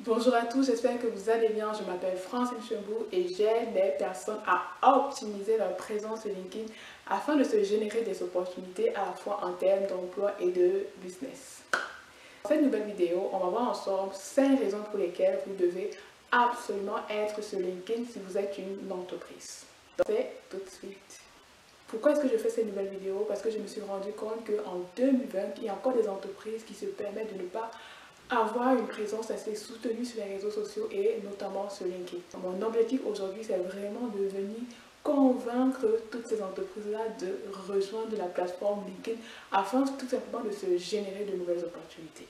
Bonjour à tous, j'espère que vous allez bien. Je m'appelle Francine Chembou et j'aide les personnes à optimiser leur présence sur LinkedIn afin de se générer des opportunités à la fois en termes d'emploi et de business. Dans cette nouvelle vidéo, on va voir ensemble 5 raisons pour lesquelles vous devez absolument être sur LinkedIn si vous êtes une entreprise. C'est tout de suite. Pourquoi est-ce que je fais cette nouvelle vidéo? Parce que je me suis rendu compte qu'en 2020, il y a encore des entreprises qui se permettent de ne pas avoir une présence assez soutenue sur les réseaux sociaux et notamment sur LinkedIn. Mon objectif aujourd'hui, c'est vraiment de venir convaincre toutes ces entreprises-là de rejoindre la plateforme LinkedIn afin tout simplement de se générer de nouvelles opportunités.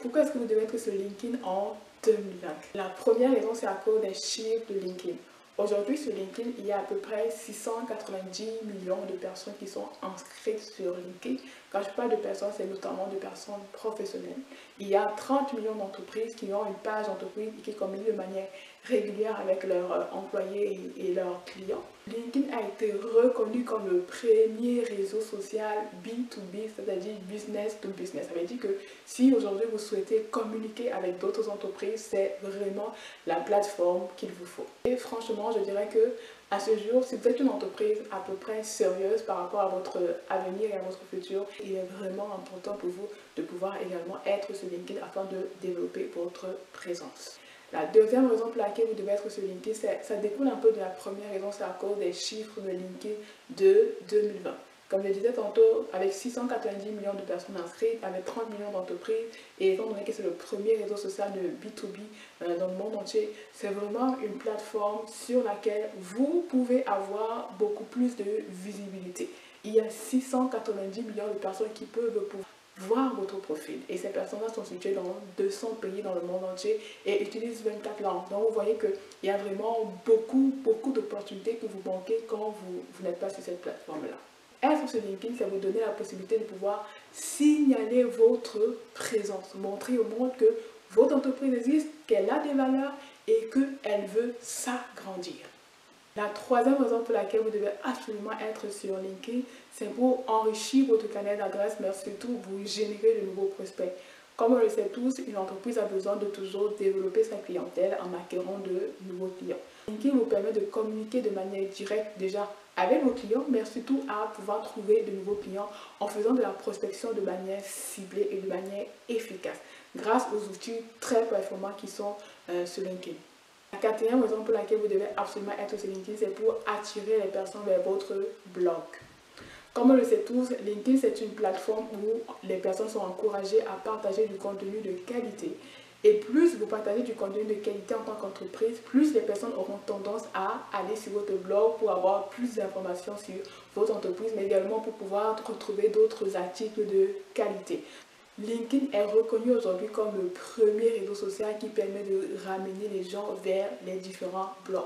Pourquoi est-ce que vous devez être sur LinkedIn en 2020? La première raison, c'est à cause des chiffres de LinkedIn. Aujourd'hui, sur LinkedIn, il y a à peu près 690 millions de personnes qui sont inscrites sur LinkedIn. Quand je parle de personnes, c'est notamment de personnes professionnelles. Il y a 30 millions d'entreprises qui ont une page d'entreprise et qui communiquent de manière régulière avec leurs employés et leurs clients. LinkedIn a été reconnu comme le premier réseau social B2B, c'est-à-dire business to business. Ça veut dire que si aujourd'hui vous souhaitez communiquer avec d'autres entreprises, c'est vraiment la plateforme qu'il vous faut. Et franchement, je dirais que à ce jour, si vous êtes une entreprise à peu près sérieuse par rapport à votre avenir et à votre futur, il est vraiment important pour vous de pouvoir également être sur LinkedIn afin de développer votre présence. La deuxième raison pour laquelle vous devez être sur LinkedIn, ça découle un peu de la première raison, c'est à cause des chiffres de LinkedIn de 2020. Comme je disais tantôt, avec 690 millions de personnes inscrites, avec 30 millions d'entreprises, et étant donné que c'est le premier réseau social de B2B dans le monde entier, c'est vraiment une plateforme sur laquelle vous pouvez avoir beaucoup plus de visibilité. Il y a 690 millions de personnes qui peuvent voir votre profil. Et ces personnes-là sont situées dans 200 pays dans le monde entier et utilisent 24 langues. Donc vous voyez qu'il y a vraiment beaucoup d'opportunités que vous manquez quand vous n'êtes pas sur cette plateforme-là. Être sur LinkedIn, ça vous donner la possibilité de pouvoir signaler votre présence, montrer au monde que votre entreprise existe, qu'elle a des valeurs et qu'elle veut s'agrandir. La troisième raison pour laquelle vous devez absolument être sur LinkedIn, c'est pour enrichir votre canal d'adresse, mais surtout vous générer de nouveaux prospects. Comme on le sait tous, une entreprise a besoin de toujours développer sa clientèle en acquérant de nouveaux clients. LinkedIn vous permet de communiquer de manière directe déjà avec vos clients, mais surtout à pouvoir trouver de nouveaux clients en faisant de la prospection de manière ciblée et de manière efficace, grâce aux outils très performants qui sont sur LinkedIn. La quatrième raison pour laquelle vous devez absolument être sur LinkedIn, c'est pour attirer les personnes vers votre blog. Comme on le sait tous, LinkedIn c'est une plateforme où les personnes sont encouragées à partager du contenu de qualité. Et plus vous partagez du contenu de qualité en tant qu'entreprise, plus les personnes auront tendance à aller sur votre blog pour avoir plus d'informations sur votre entreprise, mais également pour pouvoir retrouver d'autres articles de qualité. LinkedIn est reconnu aujourd'hui comme le premier réseau social qui permet de ramener les gens vers les différents blogs.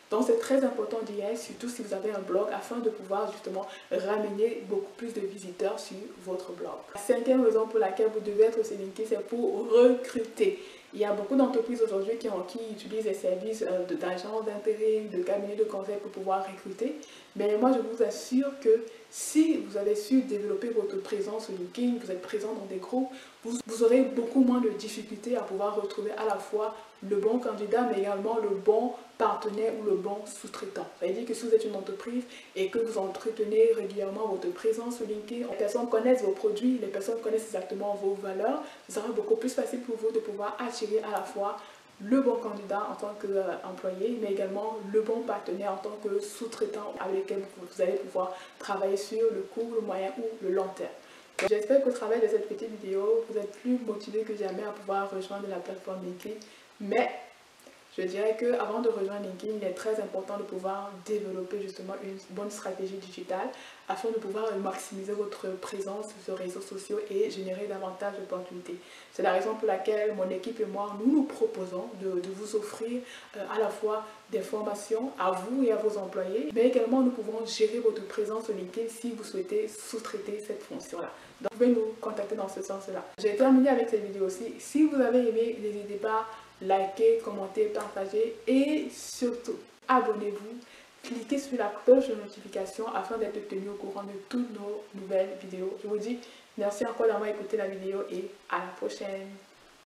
Donc c'est très important d'y être, surtout si vous avez un blog, afin de pouvoir justement ramener beaucoup plus de visiteurs sur votre blog. La cinquième raison pour laquelle vous devez être sur LinkedIn, c'est pour recruter. Il y a beaucoup d'entreprises aujourd'hui qui utilisent les services d'agents d'intérim, de cabinets de conseil pour pouvoir recruter. Mais moi, je vous assure que si vous avez su développer votre présence sur LinkedIn, vous êtes présent dans des groupes, vous aurez beaucoup moins de difficultés à pouvoir retrouver à la fois le bon candidat, mais également le bon partenaire ou le bon sous-traitant. Ça veut dire que si vous êtes une entreprise et que vous entretenez régulièrement votre présence sur LinkedIn, les personnes connaissent vos produits, les personnes connaissent exactement vos valeurs, ce sera beaucoup plus facile pour vous de pouvoir attirer à la fois le bon candidat en tant qu'employé, mais également le bon partenaire en tant que sous-traitant avec lequel vous allez pouvoir travailler sur le court, le moyen ou le long terme. J'espère qu'au travers de cette petite vidéo, vous êtes plus motivé que jamais à pouvoir rejoindre la plateforme LinkedIn. Mais je dirais qu'avant de rejoindre LinkedIn, il est très important de pouvoir développer justement une bonne stratégie digitale afin de pouvoir maximiser votre présence sur les réseaux sociaux et générer davantage d'opportunités. C'est la raison pour laquelle mon équipe et moi, nous proposons de vous offrir à la fois des formations à vous et à vos employés, mais également nous pouvons gérer votre présence sur LinkedIn si vous souhaitez sous-traiter cette fonction-là. Donc vous pouvez nous contacter dans ce sens-là. J'ai terminé avec cette vidéo aussi. Si vous avez aimé, n'hésitez pas à liker, commenter, partager et surtout abonnez-vous. Cliquez sur la cloche de notification afin d'être tenu au courant de toutes nos nouvelles vidéos. Je vous dis Merci encore d'avoir écouté la vidéo et à la prochaine.